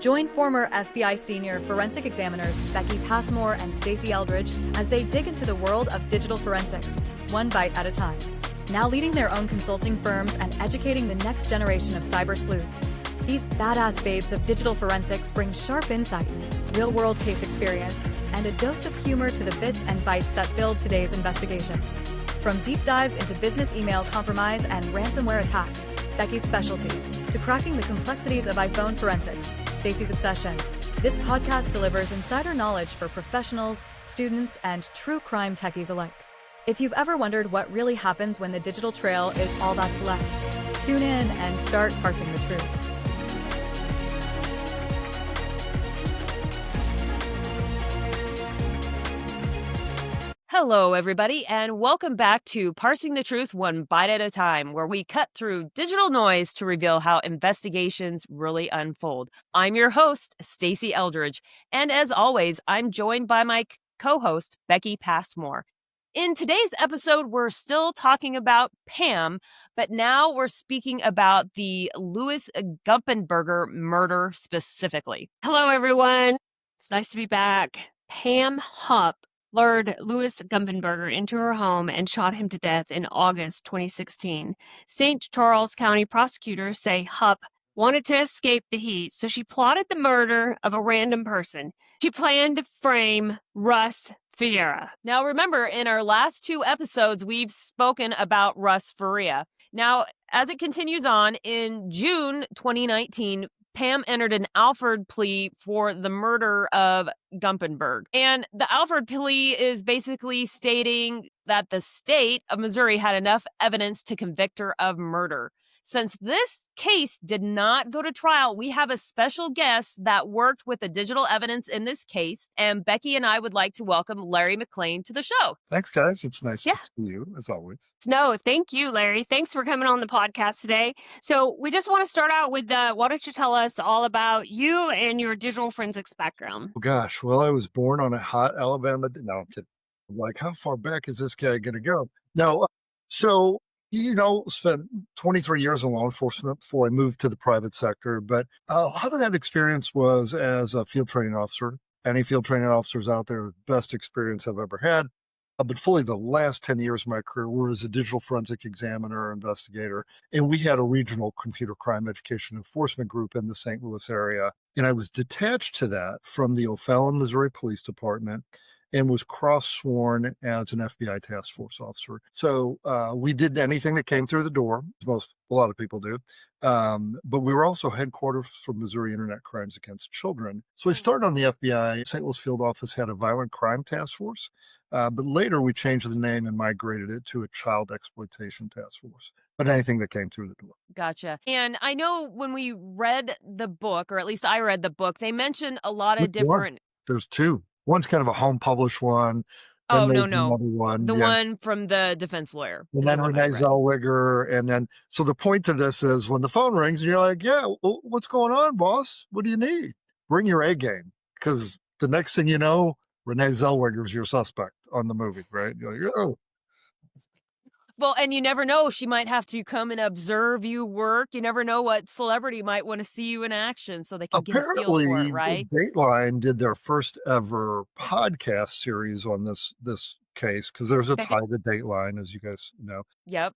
Join former FBI senior forensic examiners Becky Passmore and Stacey Eldridge as they dig into the world of digital forensics, one bite at a time. Now leading their own consulting firms and educating the next generation of cyber sleuths. These badass babes of digital forensics bring sharp insight, real-world case experience, and a dose of humor to the bits and bytes that build today's investigations. From deep dives into business email compromise and ransomware attacks, Becky's specialty, to cracking the complexities of iPhone forensics, Stacey's obsession. This podcast delivers insider knowledge for professionals, students, and true crime techies alike. If you've ever wondered what really happens when the digital trail is all that's left, tune in and start parsing the truth. Hello, everybody, and welcome back to Parsing the Truth One Bite at a Time, where we cut through digital noise to reveal how investigations really unfold. I'm your host, Stacey Eldridge, and as always, I'm joined by my co-host, Becky Passmore. In today's episode, we're still talking about Pam, but now we're speaking about the Louis Gumpenberger murder specifically. Hello, everyone. It's nice to be back. Pam Hupp lured Louis Gumpenberger into her home and shot him to death in August 2016. St. Charles County prosecutors say Hupp wanted to escape the heat, so she plotted the murder of a random person. She planned to frame Russ Faria. Now, remember, in our last two episodes, we've spoken about Russ Faria. Now, as it continues on, in June 2019, Pam entered an Alford plea for the murder of Gumpenberg. And the Alford plea is basically stating that the state of Missouri had enough evidence to convict her of murder. Since this case did not go to trial, we have a special guest that worked with the digital evidence in this case. And Becky and I would like to welcome Larry McClain to the show. Thanks, guys. It's nice to see you, as always. No, thank you, Larry. Thanks for coming on the podcast today. So we just want to start out with, why don't you tell us all about you and your digital forensics background? Oh, gosh. Well, I was born on a hot Alabama. No, I'm kidding. I'm like, how far back is this guy going to go? No. So, spent 23 years in law enforcement before I moved to the private sector. But a lot of that experience was as a field training officer. Any field training officers out there, best experience I've ever had. But fully the last 10 years of my career were as a digital forensic examiner, investigator. And we had a regional computer crime education enforcement group in the St. Louis area. And I was detached to that from the O'Fallon, Missouri Police Department and was cross-sworn as an FBI task force officer. So we did anything that came through the door, as a lot of people do. But we were also headquarters for Missouri Internet Crimes Against Children. So I started on the FBI. St. Louis field office had a violent crime task force. But later we changed the name and migrated it to a child exploitation task force. But anything that came through the door. Gotcha. And I know when we read the book, or at least I read the book, they mentioned a lot of different... There's two. One's kind of a home published one. Oh, no. One. The one from the defense lawyer. And then Renee Zellweger. And then, so the point to this is when the phone rings and you're like, yeah, what's going on, boss? What do you need? Bring your A game. Because the next thing you know, Renee Zellweger is your suspect on the movie, right? You're like, oh. Well, and you never know. She might have to come and observe you work. You never know what celebrity might want to see you in action so they can get a feel for it, right? Dateline did their first ever podcast series on this case because there's a tie to Dateline, as you guys know. Yep.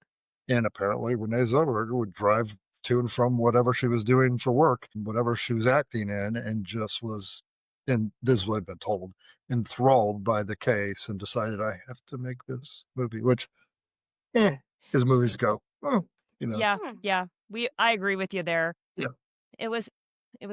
And apparently Renee Zellweger would drive to and from whatever she was doing for work, whatever she was acting in, and just was, and this is what I've been told, enthralled by the case and decided I have to make this movie, which... as movies go. Yeah. I agree with you there. Yeah. It was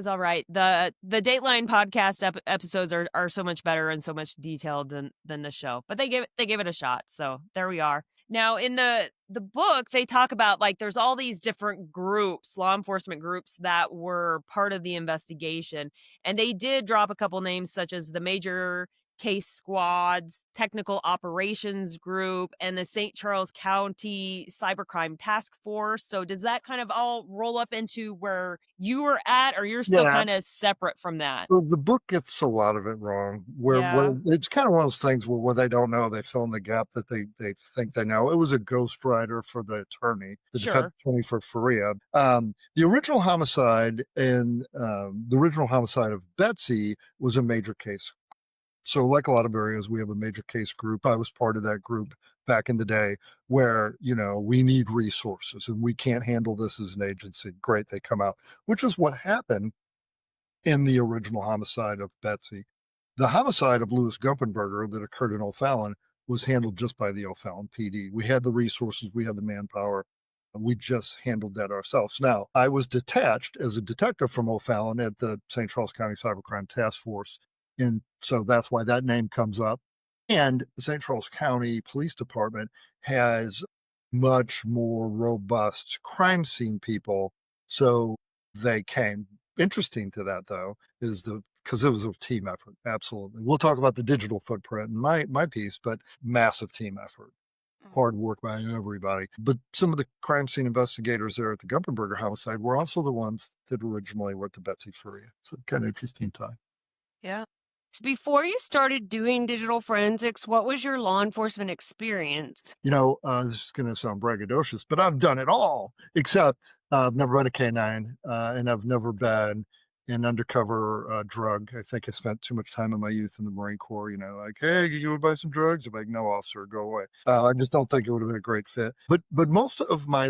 all right. The Dateline podcast episodes are so much better and so much detailed than the show. But they gave it a shot. So there we are. Now in the book, they talk about like there's all these different groups, law enforcement groups that were part of the investigation. And they did drop a couple names such as the Major case squads, technical operations group, and the St. Charles County Cybercrime Task Force. So does that kind of all roll up into where you were at, or you're still Yeah. kind of separate from that? Well, the book gets a lot of it wrong. Where Yeah. it's kind of one of those things where what they don't know, they fill in the gap that they think they know. It was a ghostwriter for the attorney, the defense Sure. attorney for Faria. The original homicide and the original homicide of Betsy was a major case. So, like a lot of areas, we have a major case group. I was part of that group back in the day where, we need resources and we can't handle this as an agency. Great, they come out, which is what happened in the original homicide of Betsy. The homicide of Louis Gumpenberger that occurred in O'Fallon was handled just by the O'Fallon PD. We had the resources, we had the manpower. We just handled that ourselves. Now, I was detached as a detective from O'Fallon at the St. Charles County Cybercrime Task Force. And so that's why that name comes up. And the St. Charles County Police Department has much more robust crime scene people. So they came. Interesting to that, though, is because it was a team effort. Absolutely. We'll talk about the digital footprint in my piece, but massive team effort. Hard work by everybody. But some of the crime scene investigators there at the Gumpenberger homicide were also the ones that originally were at the Betsy Faria. So kind of interesting time. Yeah. So before you started doing digital forensics, what was your law enforcement experience? This is going to sound braggadocious, but I've done it all, except I've never been a canine, and I've never been an undercover drug. I think I spent too much time in my youth in the Marine Corps, like, hey, you would buy some drugs? I'm like, no, officer, go away. I just don't think it would have been a great fit. But most of my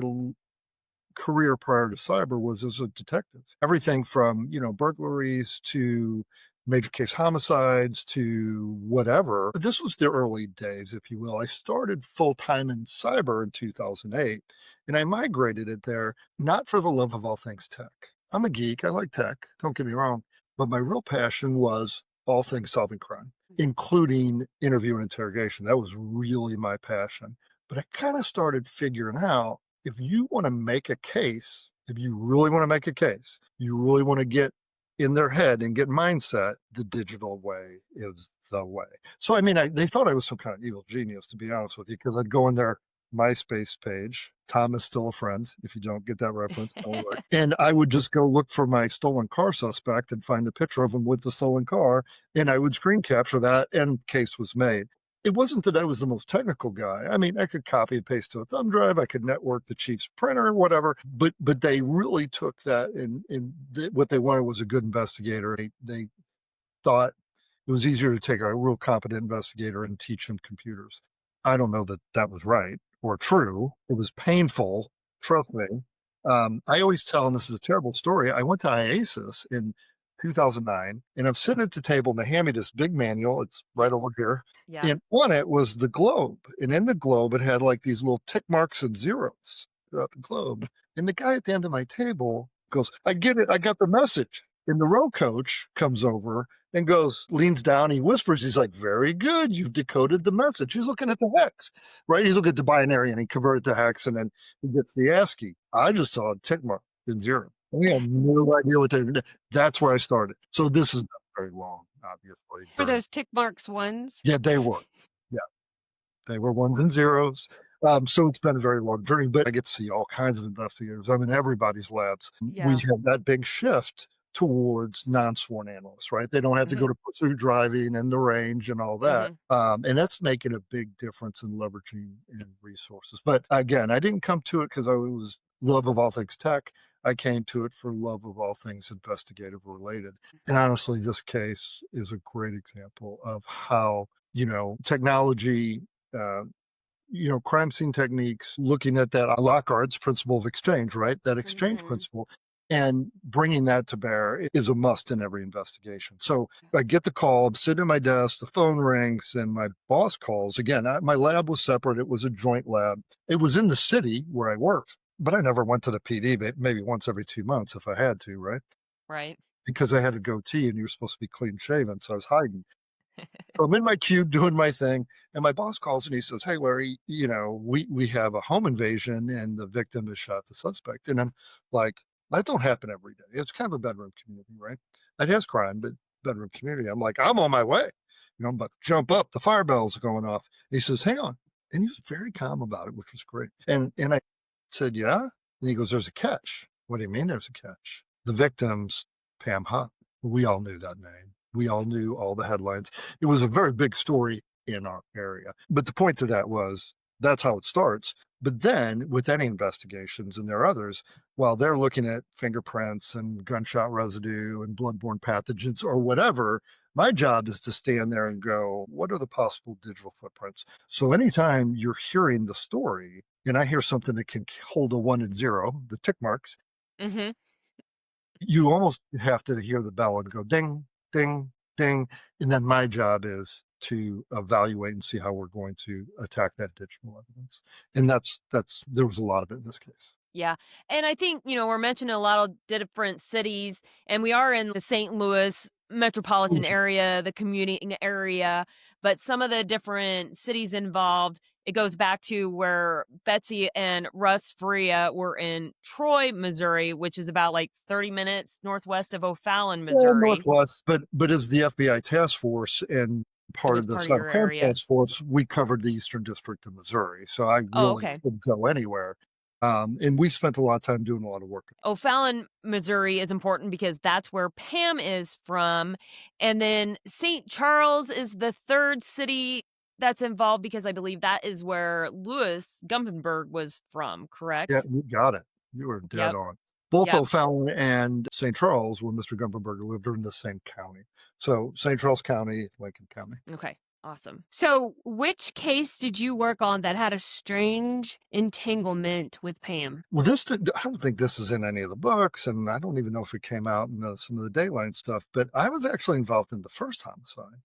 career prior to cyber was as a detective. Everything from, burglaries to major case homicides to whatever. This was the early days, if you will. I started full-time in cyber in 2008, and I migrated it there, not for the love of all things tech. I'm a geek. I like tech. Don't get me wrong. But my real passion was all things solving crime, including interview and interrogation. That was really my passion. But I kind of started figuring out, if you want to make a case, if you really want to make a case, you really want to get in their head and get mindset, the digital way is the way. So, they thought I was some kind of evil genius, to be honest with you, because I'd go in their MySpace page. Tom is still a friend, if you don't get that reference. And I would just go look for my stolen car suspect and find the picture of him with the stolen car, and I would screen capture that, and case was made. It wasn't that I was the most technical guy. I could copy and paste to a thumb drive. I could network the chief's printer, whatever. But they really took that, and what they wanted was a good investigator. They thought it was easier to take a real competent investigator and teach him computers. I don't know that that was right or true. It was painful. Trust me. I always tell, and this is a terrible story, I went to IASIS in 2009, and I'm sitting at the table, and they hand me this big manual. It's right over here. Yeah. And on it was the globe. And in the globe, it had like these little tick marks and zeros throughout the globe. And the guy at the end of my table goes, I get it. I got the message. And the row coach comes over and leans down. He whispers, he's like, very good. You've decoded the message. He's looking at the hex, right? He's looking at the binary, and he converted to hex, and then he gets the ASCII. I just saw a tick mark and zero. We had no idea what they did. That's where I started. So this is not very long, obviously. Were those tick marks ones? Yeah, they were. Yeah, they were ones and zeros. So it's been a very long journey, but I get to see all kinds of investigators. I'm in everybody's labs. Yeah. We have that big shift towards non-sworn analysts, right? They don't have to go to pursuit driving and the range and all that. And that's making a big difference in leveraging in resources. But again, I didn't come to it because I was love of all things tech. I came to it for love of all things investigative related. And honestly, this case is a great example of how, technology, crime scene techniques, looking at that Lockhardt's principle of exchange, right? That exchange principle, and bringing that to bear is a must in every investigation. So I get the call, I'm sitting at my desk, the phone rings, and my boss calls. Again, my lab was separate. It was a joint lab. It was in the city where I worked, but I never went to the PD, maybe once every 2 months if I had to, right? Right. Because I had a goatee and you're supposed to be clean shaven, so I was hiding. So I'm in my cube doing my thing, and my boss calls and he says, hey, Larry, we have a home invasion and the victim has shot the suspect. And I'm like, that don't happen every day. It's kind of a bedroom community, right? It has crime, but bedroom community. I'm like, I'm on my way. I'm about to jump up. The fire bell's going off. He says, hang on. And he was very calm about it, which was great. And I said, yeah. And he goes, there's a catch. What do you mean there's a catch? The victim's Pam Hupp. We all knew that name. We all knew all the headlines. It was a very big story in our area. But the point to that was that's how it starts. But then with any investigations, and there are others, while they're looking at fingerprints and gunshot residue and bloodborne pathogens or whatever, my job is to stand there and go, what are the possible digital footprints? So anytime you're hearing the story and I hear something that can hold a 1 and 0, the tick marks, Mm-hmm. you almost have to hear the bell and go ding, ding, ding. And then my job is to evaluate and see how we're going to attack that digital evidence. And there was a lot of it in this case. Yeah. And I think, we're mentioning a lot of different cities, and we are in the St. Louis metropolitan area, the commuting area, but some of the different cities involved, it goes back to where Betsy and Russ Faria were in Troy, Missouri, which is about like 30 minutes northwest of O'Fallon, Missouri. Northwest, but as the FBI task force and part of the Cybercrime task force, we covered the Eastern District of Missouri. So I really could go anywhere. And we spent a lot of time doing a lot of work. O'Fallon, Missouri is important because that's where Pam is from. And then St. Charles is the third city that's involved because I believe that is where Louis Gumpenberger was from, correct? Yeah, you got it. You were dead on. Both O'Fallon and St. Charles, where Mr. Gumpenberger lived, are in the same county. So St. Charles County, Lincoln County. Okay. Awesome. So which case did you work on that had a strange entanglement with Pam? Well, I don't think this is in any of the books, and I don't even know if it came out in some of the Dayline stuff, but I was actually involved in the first homicide.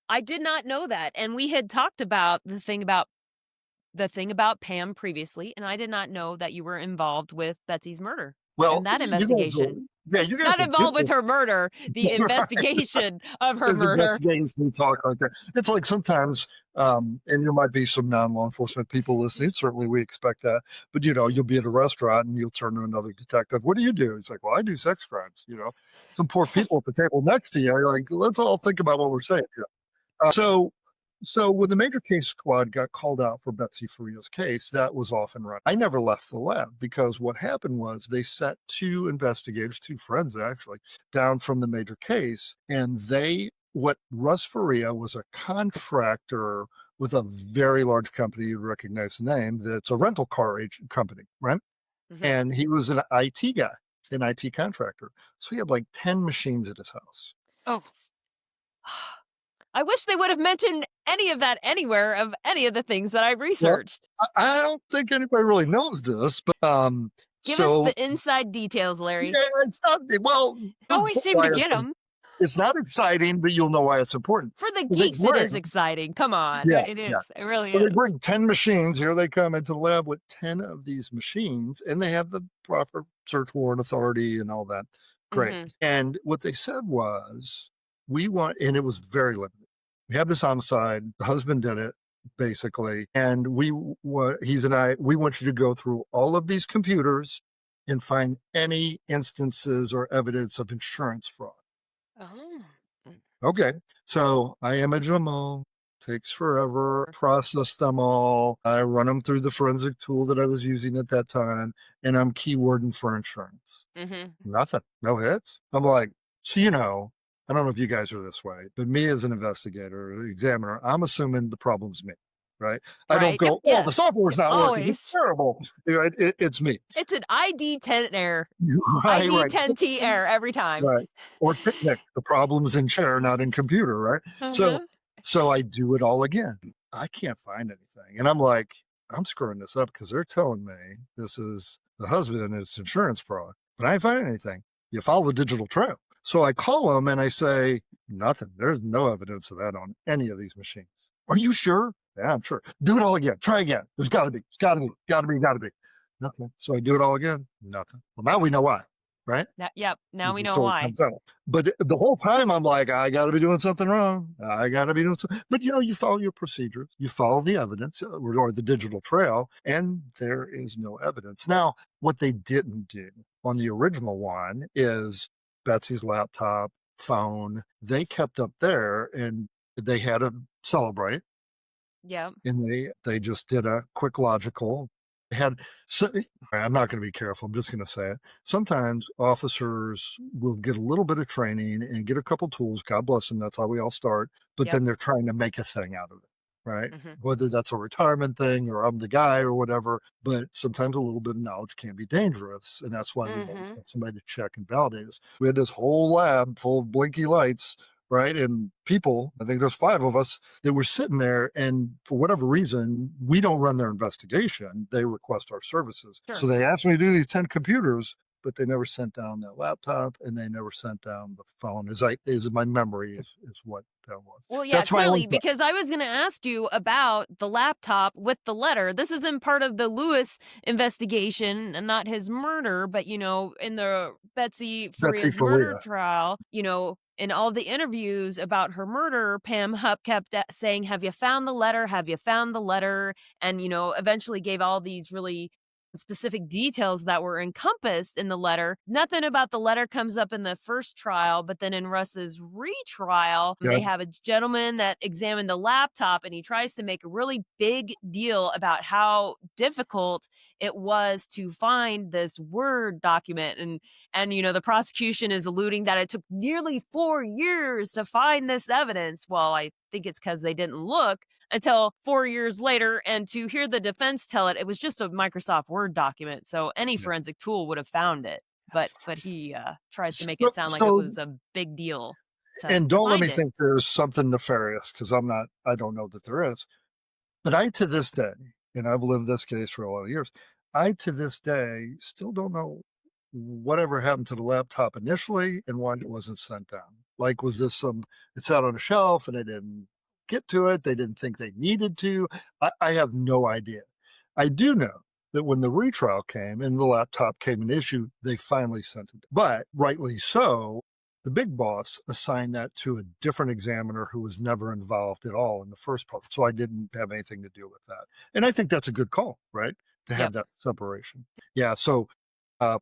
I did not know that. And we had talked about the thing about Pam previously, and I did not know that you were involved with Betsy's murder. Well, in that investigation. You guys not involved with her murder, the investigation of her murder. Investigations we talk like that. It's like sometimes, and there might be some non-law enforcement people listening. Certainly we expect that. But, you'll be at a restaurant and you'll turn to another detective. What do you do? He's like, well, I do sex crimes. Some poor people at the table next to you. You're like, let's all think about what we're saying here. So when the major case squad got called out for Betsy Faria's case, that was off and running. I never left the lab because what happened was they sent 2 investigators, 2 friends actually, down from the major case. And what Russ Faria was a contractor with a very large company, you'd recognize the name, that's a rental car agent company, right? Mm-hmm. And he was an IT guy, an IT contractor. So he had like 10 machines at his house. Oh, I wish they would have mentioned any of that anywhere of any of the things that I researched. Well, I don't think anybody really knows this, but give us the inside details, Larry. Yeah, it's not, well, always seem to get them. It's not exciting, but you'll know why it's important. For the geeks, it is exciting. Come on. Yeah, it is. Yeah. It really is. They bring 10 machines. Here they come into the lab with 10 of these machines, and they have the proper search warrant authority and all that. Great. Mm-hmm. And what they said was, and it was very limited. We have this homicide. The husband did it, basically. And we want you to go through all of these computers and find any instances or evidence of insurance fraud. Oh. Okay. So I image them all. Takes forever. Process them all. I run them through the forensic tool that I was using at that time. And I'm keywording for insurance. Mm-hmm. Nothing. No hits. I'm like, so I don't know if you guys are this way, but me as an investigator or examiner, I'm assuming the problem's me, right? I don't go, the software's not working. It's terrible. It's me. It's an ID10 error. Right, ID10T error every time. Right. Or picnic. The problem's in chair, not in computer, right? Uh-huh. So I do it all again. I can't find anything. And I'm like, I'm screwing this up because they're telling me this is the husband and it's insurance fraud. But I ain't finding anything. You follow the digital trail. So I call them and I say, nothing. There's no evidence of that on any of these machines. Are you sure? Yeah, I'm sure. Do it all again. Try again. There's got to be. It's got to be. Got to be. Got to be. Nothing. So I do it all again. Nothing. Well, now we know why, right? Yep. Now we know why. But the whole time I'm like, I got to be doing something wrong. I got to be doing something. But you follow your procedures. You follow the evidence or the digital trail, and there is no evidence. Now, what they didn't do on the original one is Betsy's laptop, phone, they kept up there, and they had to celebrate, Yeah. and they just did a quick logical. Had so, I'm not going to be careful. I'm just going to say it. Sometimes officers will get a little bit of training and get a couple tools. God bless them. That's how we all start. But Yep. then they're trying to make a thing out of it, right? Mhm. Whether that's a retirement thing or I'm the guy or whatever. But sometimes a little bit of knowledge can be dangerous, and that's why we always Mhm. have somebody to check and validate us. We had this whole lab full of blinky lights, right? And people, I think there's 5 of us that were sitting there, and for whatever reason, we don't run their investigation. They request our services. Sure. So they asked me to do these 10 computers, but they never sent down that laptop and they never sent down the phone. Is my memory is what that was. Well, yeah, That's my only clearly, because I was going to ask you about the laptop with the letter. This isn't part of the Louis investigation, and not his murder, but, in the Betsy Betsy Faria's murder Faria. trial, in all the interviews about her murder, Pam Hupp kept saying, "Have you found the letter? Have you found the letter?" And, eventually gave all these really specific details that were encompassed in the letter. Nothing about the letter comes up in the first trial, but then in Russ's retrial, Yeah. they have a gentleman that examined the laptop, and he tries to make a really big deal about how difficult it was to find this Word document. And the prosecution is alluding that it took nearly 4 years to find this evidence. Well, I think it's because they didn't look until 4 years later, and to hear the defense tell it was just a Microsoft Word document, so any Yeah. forensic tool would have found it. But he tries to make So, it sound like it was a big deal and to don't let find me it. think there's something nefarious, because I don't know that there is. But I, to this day, and I've lived this case for a lot of years, I, to this day, still don't know whatever happened to the laptop initially and why it wasn't sent down. Like, was this it sat on a shelf and they didn't get to it? They didn't think they needed to. I have no idea. I do know that when the retrial came and the laptop came an issue, they finally sent it. But rightly so, the big boss assigned that to a different examiner who was never involved at all in the first part. So I didn't have anything to do with that. And I think that's a good call, right? To have Yep. that separation. Yeah. So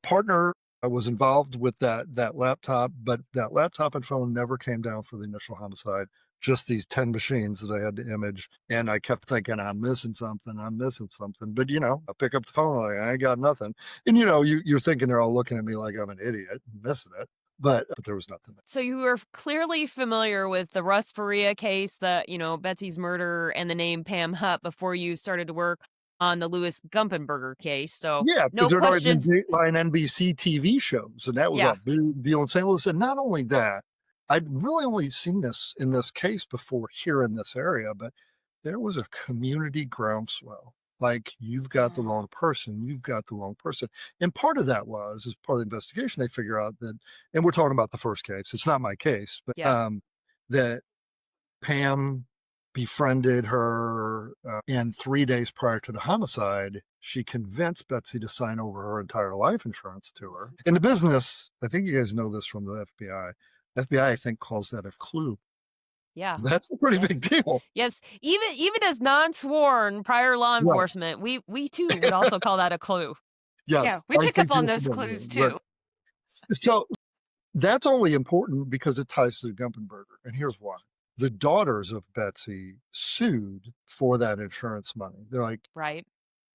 partner was involved with that laptop, but that laptop and phone never came down for the initial homicide. Just these 10 machines that I had to image. And I kept thinking, I'm missing something. But, I pick up the phone, like, I ain't got nothing. And, you're thinking they're all looking at me like I'm an idiot, missing it. But there was nothing. So you were clearly familiar with the Russ Faria case, Betsy's murder, and the name Pam Hupp before you started to work on the Louis Gumpenberger case. So Yeah, no because there had already been questions. Dateline NBC TV shows, and that was Yeah. a big deal in St. Louis. And not only that, I'd really only seen this in this case before here in this area, but there was a community groundswell. Like, you've got the wrong person, you've got the wrong person. And part of that was, as part of the investigation, they figure out that, and we're talking about the first case, it's not my case, but Yeah. that Pam befriended her, and 3 days prior to the homicide, she convinced Betsy to sign over her entire life insurance to her. In the business, I think you guys know this from the FBI. FBI, I think, calls that a clue. Yeah. That's a pretty Yes. big deal. Yes. Even as non-sworn prior law Right. enforcement, we too would also call that a clue. Yes. Yeah, we I pick think up on you're those familiar clues with it. Right. too. So that's only important because it ties to the Gumpenberger. And here's why. The daughters of Betsy sued for that insurance money. They're like, Right.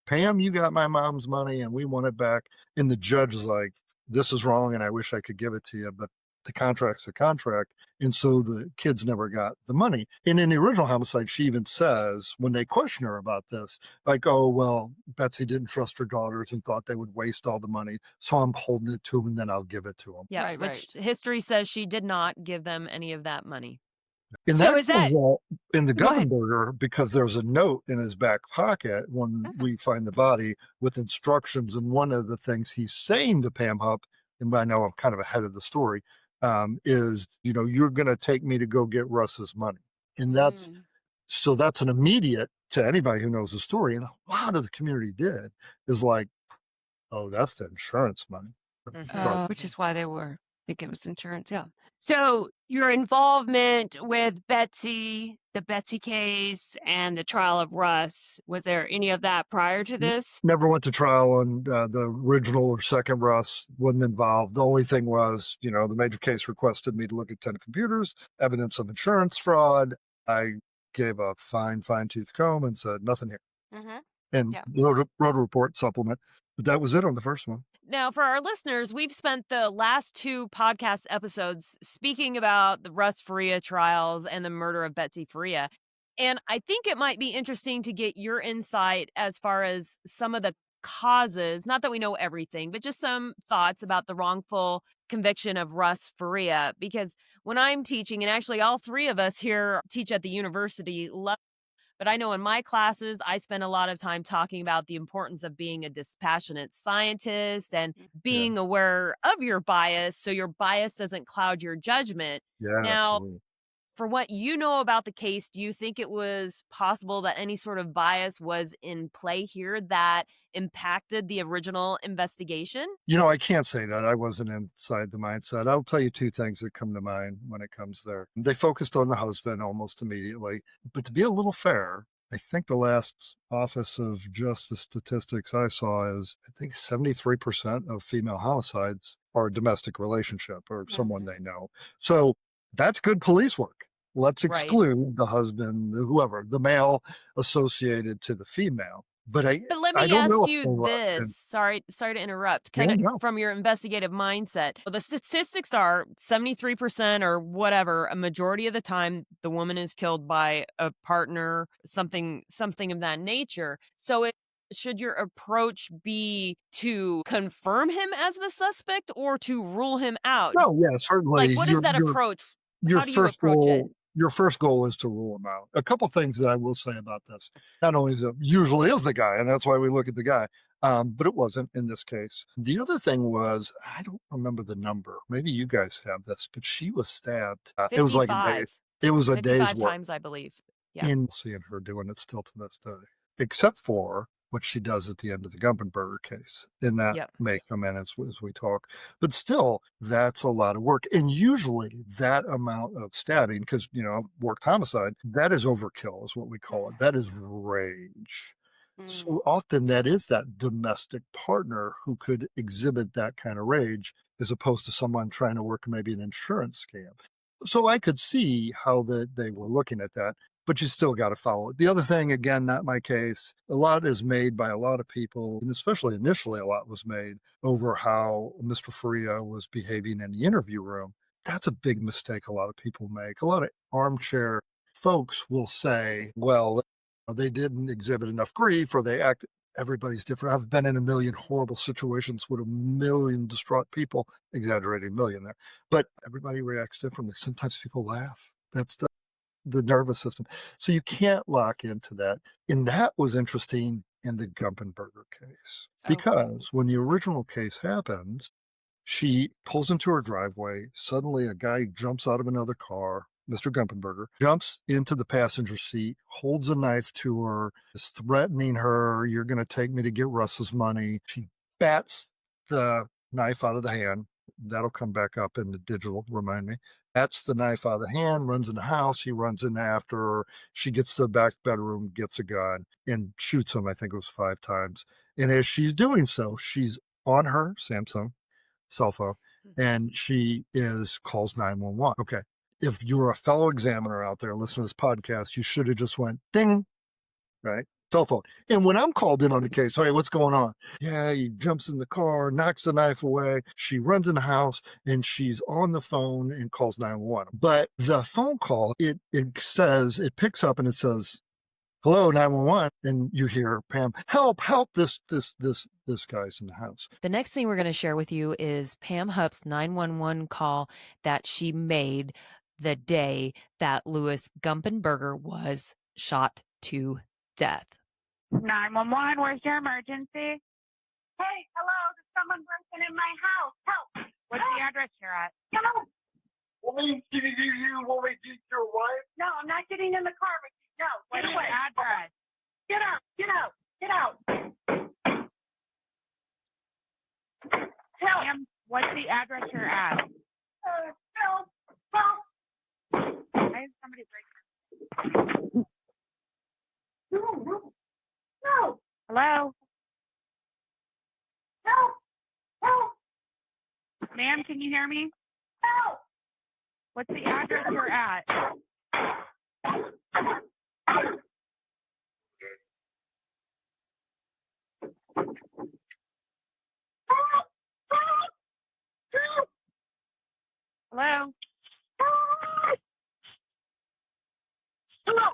Pam, you got my mom's money and we want it back. And the judge is like, this is wrong and I wish I could give it to you, but the contract's a contract. And so the kids never got the money. And in the original homicide, she even says, when they question her about this, like, oh, well, Betsy didn't trust her daughters and thought they would waste all the money. So I'm holding it to them and then I'll give it to them. Yeah. Right, Which history says she did not give them any of that money. And So that is that- comes out in the Go ahead. Gumpenberger because there's a note in his back pocket when we find the body with instructions. And one of the things he's saying to Pam Hupp, and I know I'm kind of ahead of the story, is, you're going to take me to go get Russ's money. And that's an immediate to anybody who knows the story. And a lot of the community did is like, oh, that's the insurance money. Which is why they were thinking it was insurance. Yeah. So your involvement with Betsy, the Betsy case, and the trial of Russ, was there any of that prior to this? Never went to trial on the original or second Russ, wasn't involved. The only thing was, the major case requested me to look at 10 computers, evidence of insurance fraud. I gave a fine tooth comb and said, nothing here. Mm-hmm. And Yeah. wrote a report supplement. But that was it on the first one. Now, for our listeners, we've spent the last 2 podcast episodes speaking about the Russ Faria trials and the murder of Betsy Faria. And I think it might be interesting to get your insight as far as some of the causes, not that we know everything, but just some thoughts about the wrongful conviction of Russ Faria. Because when I'm teaching, and actually all 3 of us here teach at the university level, but I know in my classes, I spend a lot of time talking about the importance of being a dispassionate scientist and Yeah. being aware of your bias so your bias doesn't cloud your judgment. Yeah, Now, absolutely. for what you know about the case, do you think it was possible that any sort of bias was in play here that impacted the original investigation? I can't say that. I wasn't inside the mindset. I'll tell you 2 things that come to mind when it comes there. They focused on the husband almost immediately. But to be a little fair, I think the last Office of Justice statistics I saw is, I think 73% of female homicides are a domestic relationship or someone they know. So that's good police work. Let's Right. exclude the husband, whoever, the male associated to the female. But But let I me don't know ask a you whole lot. this. Sorry to interrupt. Yeah, Kind of no. from your investigative mindset. The statistics are 73% or whatever, a majority of the time the woman is killed by a partner, something of that nature. So should your approach be to confirm him as the suspect or to rule him out? No, yeah, certainly. Like, what is that approach? Your How do you first approach it? goal your first goal is to rule him out. A couple things that I will say about this. Not only is it usually is the guy, and that's why we look at the guy, but it wasn't in this case. The other thing was, I don't remember the number. Maybe you guys have this, but she was stabbed. It was like a day. 55. It was a day's 55 work. times, I believe. Yeah. In seeing her doing it still to this day, except for what she does at the end of the Gumpenberger case. And that Yep. may come in as we talk. But still, that's a lot of work. And usually that amount of stabbing, because, worked homicide, that is overkill, is what we call it. That is rage. So often that is that domestic partner who could exhibit that kind of rage as opposed to someone trying to work maybe an insurance scam. So I could see how they were looking at that, but you still got to follow it. The other thing, again, not my case, a lot is made by a lot of people, and especially initially a lot was made over how Mr. Faria was behaving in the interview room. That's a big mistake a lot of people make. A lot of armchair folks will say, well, they didn't exhibit enough grief or they act. Everybody's different. I've been in a million horrible situations with a million distraught people, exaggerating million there, but everybody reacts differently. Sometimes people laugh. That's the nervous system. So you can't lock into that. And that was interesting in the Gumpenberger case, because when the original case happens, she pulls into her driveway. Suddenly, a guy jumps out of another car. Mr. Gumpenberger jumps into the passenger seat, holds a knife to her, is threatening her. You're going to take me to get Russ's money. She bats the knife out of the hand. That'll come back up in the digital, remind me. Bats the knife out of the hand, runs in the house. He runs in after her. She gets to the back bedroom, gets a gun, and shoots him, I think it was 5 times. And as she's doing so, she's on her Samsung cell phone, and she calls 911. Okay. If you're a fellow examiner out there listening to this podcast, you should have just went ding, right? Cell phone. And when I'm called in on the case, hey, what's going on? Yeah, he jumps in the car, knocks the knife away. She runs in the house and she's on the phone and calls 911. But the phone call, it picks up and it says, hello, 911, and you hear Pam, help, this guy's in the house. The next thing we're going to share with you is Pam Hupp's 911 call that she made the day that Louis Gumpenberger was shot to death. 911, where's your emergency? Hey, hello, there's someone breaking in my house. Help! What's the address you're at? Help! Want me to get your wife? No, I'm not getting in the car with you. No, What's get your away. address? Get out, get out, get out. Help! Ma'am, what's the address you're at? Help! Help! Why is somebody breaking? No! Hello? Help! Help! Ma'am, can you hear me? Help! What's the address you're at? Hello? Hello? Hello?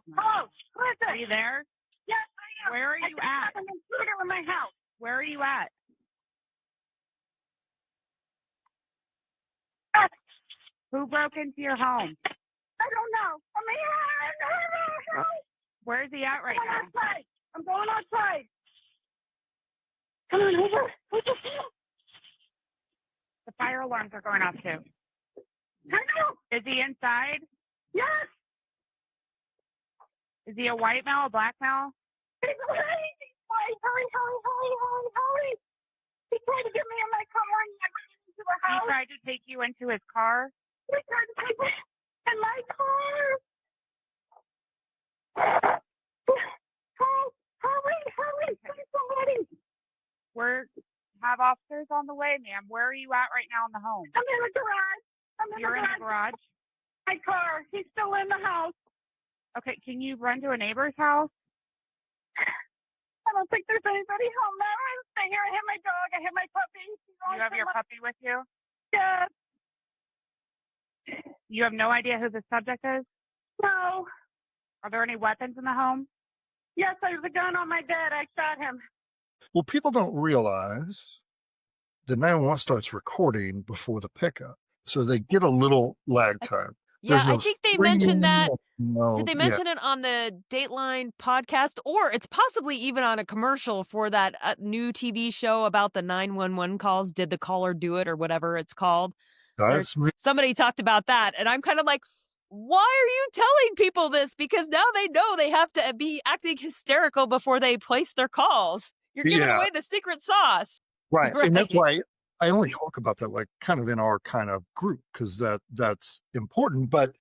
Who is it? Are you there? Yes, I am. Where are you at? I'm in computer in my house. Where are you at? Who broke into your home? I don't know. I'm here. Where's he at right now? Outside. I'm going outside. Come on over. The fire alarms are going off too. I know. Is he inside? Yes. Is he a white male, a black male? He's white. Hurry. He tried to get me in my car and I went into the house. He tried to take you into his car? He tried to take me in my car. Hurry. Please, somebody. Have officers on the way, ma'am. Where are you at right now in the home? I'm in the garage. You're in the garage? My car. He's still in the house. Okay, can you run to a neighbor's house? I don't think there's anybody home now. I'm staying here. I have my dog. I have my puppy. You have your puppy with you? Yeah. You have no idea who the subject is? No. Are there any weapons in the home? Yes, there's a gun on my bed. I shot him. Well, people don't realize the 911 starts recording before the pickup. So they get a little lag time. Yeah, There's no I think they screaming, mentioned that. no- Did they yeah. mention it on the Dateline podcast, or it's possibly even on a commercial for that new TV show about the 911 calls? Did the caller do it, or whatever it's called? Somebody talked about that, and I'm kind of like, why are you telling people this? Because now they know they have to be acting hysterical before they place their calls. You're giving Yeah. away the secret sauce. Right. Right. And that's why I only talk about that like kind of in our kind of group, because that's important. But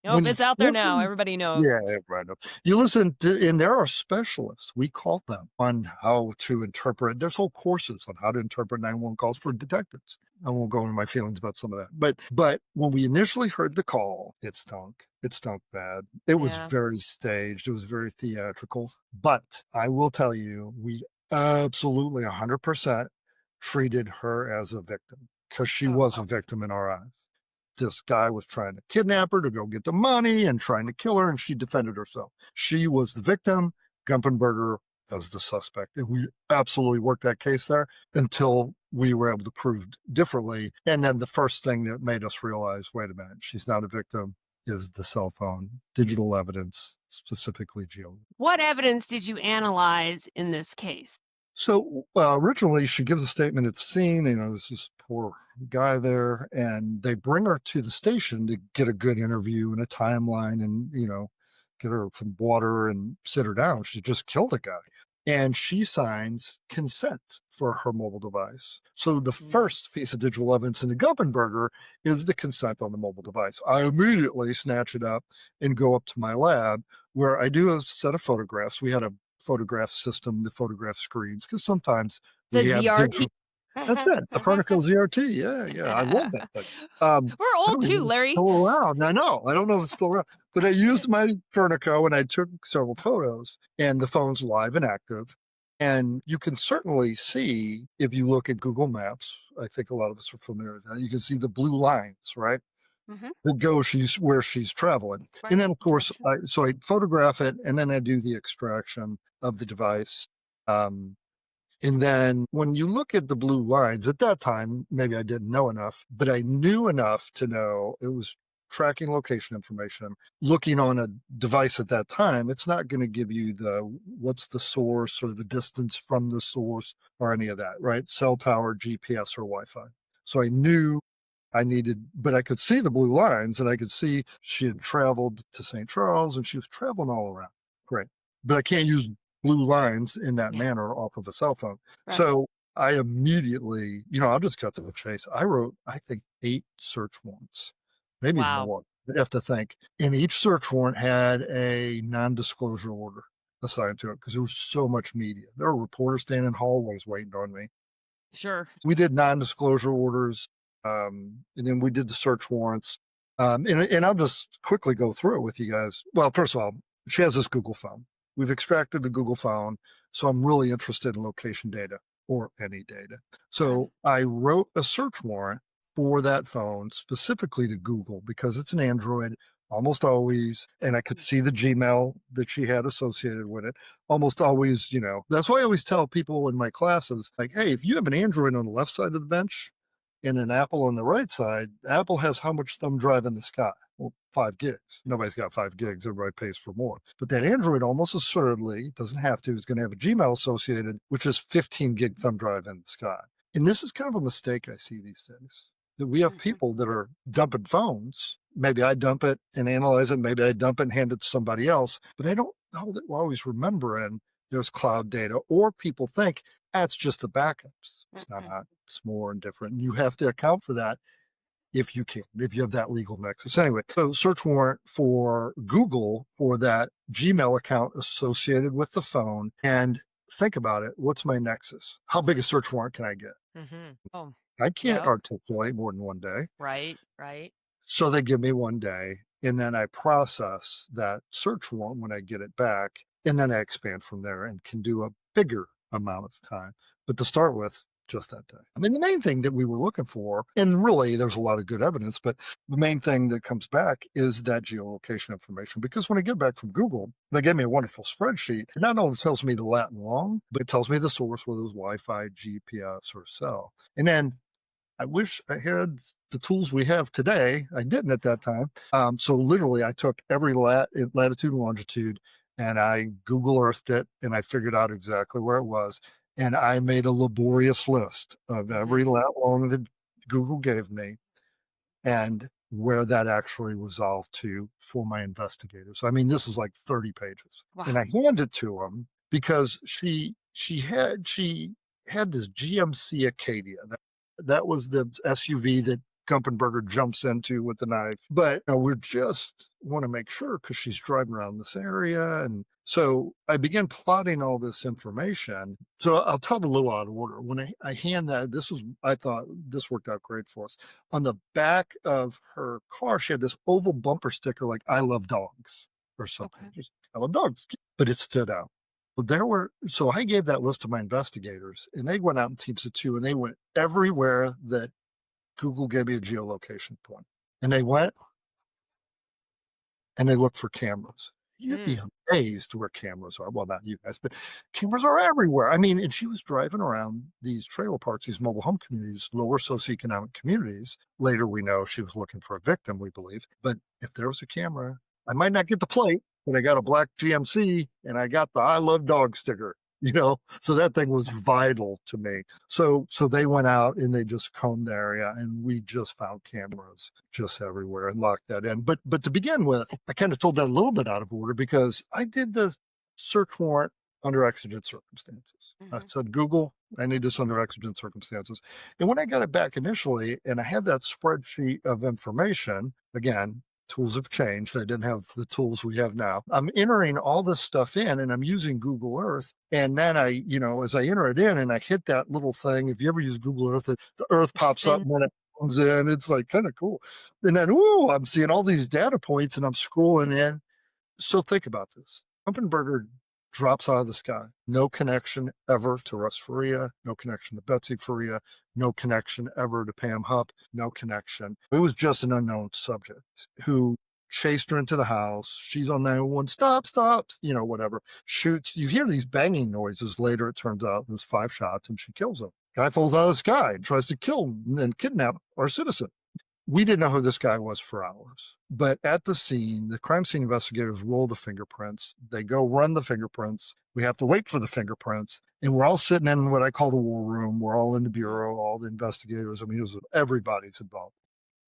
Nope, when it's you out there now. listen- Everybody knows. Yeah, everybody knows. You listen to, and there are specialists, we call them, on how to interpret. There's whole courses on how to interpret 911 calls for detectives. I won't go into my feelings about some of that. But when we initially heard the call, it stunk. It stunk bad. It was Yeah. very staged. It was very theatrical. But I will tell you, we absolutely 100% treated her as a victim, because she was a victim in our eyes. This guy was trying to kidnap her to go get the money and trying to kill her, and she defended herself. She was the victim. Gumpenberger as the suspect. And we absolutely worked that case there until we were able to prove differently. And then the first thing that made us realize, wait a minute, she's not a victim, is the cell phone, digital evidence, specifically geo. What evidence did you analyze in this case? So originally, she gives a statement at the scene. There's this poor guy there, and they bring her to the station to get a good interview and a timeline, and get her some water and sit her down. She just killed a guy, and she signs consent for her mobile device. So the first piece of digital evidence in the Gumpenberger is the consent on the mobile device. I immediately snatch it up and go up to my lab, where I do a set of photographs. We had a photograph system to photograph screens, because sometimes The we have ZRT. That's it, the Fernico ZRT. Yeah, I love that thing. We're I old don't too, even know if it's Larry. still around. I know. I don't know if it's still around, but I used my Fernico and I took several photos, and the phone's live and active. And you can certainly see, if you look at Google Maps, I think a lot of us are familiar with that, you can see the blue lines, right? That go where she's traveling. And then, of course, so I photograph it, and then I do the extraction of the device. And then when you look at the blue lines, at that time, maybe I didn't know enough, but I knew enough to know it was tracking location information. Looking on a device at that time, it's not going to give you what's the source or the distance from the source or any of that, right? Cell tower, GPS, or Wi-Fi. So I knew I needed, but I could see the blue lines, and I could see she had traveled to St. Charles, and she was traveling all around. Great. But I can't use blue lines in that manner off of a cell phone. Right. So I immediately, I'll just cut to the chase. I wrote, I think, 8 search warrants, maybe more. I'd have to think. And each search warrant had a non-disclosure order assigned to it, because there was so much media. There were reporters standing in hallways waiting on me. Sure. We did non-disclosure orders, and then we did the search warrants. And I'll just quickly go through it with you guys. Well, first of all, she has this Google phone. We've extracted the Google phone, so I'm really interested in location data or any data. So I wrote a search warrant for that phone specifically to Google because it's an Android almost always, and I could see the Gmail that she had associated with it almost always. That's why I always tell people in my classes, like, hey, if you have an Android on the left side of the bench and an Apple on the right side, Apple has how much thumb drive in the sky? Well, 5 gigs. Nobody's got 5 gigs. Everybody pays for more. But that Android almost assuredly doesn't have to. It's going to have a Gmail associated, which is 15 gig thumb drive in the sky. And this is kind of a mistake I see these days, that we have people that are dumping phones. Maybe I dump it and analyze it. Maybe I dump it and hand it to somebody else. But I don't always remember, and there's cloud data, or people think that's just the backups. It's not. It's more and different. You have to account for that if you have that legal nexus. Anyway, so search warrant for Google for that Gmail account associated with the phone. And think about it. What's my nexus? How big a search warrant can I get? Oh, I can't articulate more than one day. right. So they give me one day, and then I process that search warrant when I get it back, and then I expand from there and can do a bigger amount of time. But to start with, just that day. I mean, the main thing that we were looking for, and really there's a lot of good evidence, but the main thing that comes back is that geolocation information. Because when I get back from Google, they gave me a wonderful spreadsheet. It not only tells me the lat and long, but it tells me the source, whether it was Wi-Fi, GPS, or cell. And then I wish I had the tools we have today. I didn't at that time. So literally I took every latitude and longitude and I Google Earthed it, and I figured out exactly where it was. And I made a laborious list of every lat long that Google gave me and where that actually resolved to for my investigators. I mean, this is like 30 pages. Wow. And I handed to them because she had this GMC Acadia. That was the SUV that Gumpenberger jumps into with the knife. But we just want to make sure because she's driving around this area. And so I began plotting all this information. So I'll tell it a little out of order. When I hand that, I thought this worked out great for us. On the back of her car, she had this oval bumper sticker like, I love dogs or something. Just, I love dogs. But it stood out. But so I gave that list to my investigators, and they went out in teams of 2, and they went everywhere that Google gave me a geolocation point. And they went and they looked for cameras. You'd be amazed where cameras are. Well, not you guys, but cameras are everywhere. I mean, and she was driving around these trailer parks, these mobile home communities, lower socioeconomic communities. Later, we know she was looking for a victim, we believe. But if there was a camera, I might not get the plate, but I got a black GMC and I got the I love dog sticker, so that thing was vital to me. So they went out and they just combed the area, and we just found cameras just everywhere and locked that in. But to begin with, I kind of told that a little bit out of order because I did the search warrant under exigent circumstances. I said, Google, I need this under exigent circumstances. And when I got it back initially and I had that spreadsheet of information, again, tools have changed. I didn't have the tools we have now. I'm entering all this stuff in and I'm using Google Earth. And then as I enter it in and I hit that little thing, if you ever use Google Earth, the Earth pops up and then it comes in. It's like kind of cool. And then, I'm seeing all these data points and I'm scrolling in. So think about this. Gumpenberger drops out of the sky. No connection ever to Russ Faria, no connection to Betsy Faria, no connection ever to Pam Hupp, no connection. It was just an unknown subject who chased her into the house. She's on 911, stop, whatever. Shoots. You hear these banging noises. Later, it turns out it was 5 shots and she kills him. Guy falls out of the sky and tries to kill and kidnap our citizen. We didn't know who this guy was for hours. But at the scene, the crime scene investigators roll the fingerprints. They go run the fingerprints. We have to wait for the fingerprints. And we're all sitting in what I call the war room. We're all in the bureau, all the investigators. I mean, everybody's involved.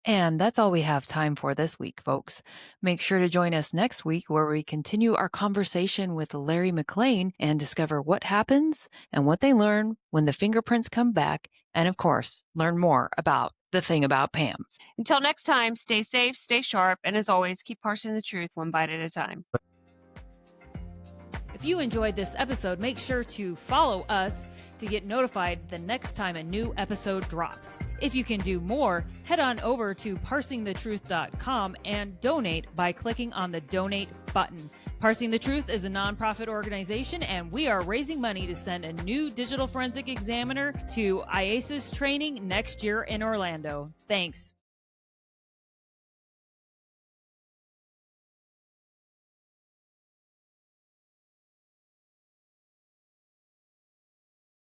And that's all we have time for this week, folks. Make sure to join us next week where we continue our conversation with Larry McClain and discover what happens and what they learn when the fingerprints come back. And of course, learn more about the Thing About Pam. Until next time, stay safe, stay sharp, and as always, keep parsing the truth one bite at a time. If you enjoyed this episode, make sure to follow us to get notified the next time a new episode drops. If you can do more, head on over to parsingthetruth.com and donate by clicking on the donate button. Parsing the Truth is a nonprofit organization, and we are raising money to send a new digital forensic examiner to IASIS training next year in Orlando. Thanks.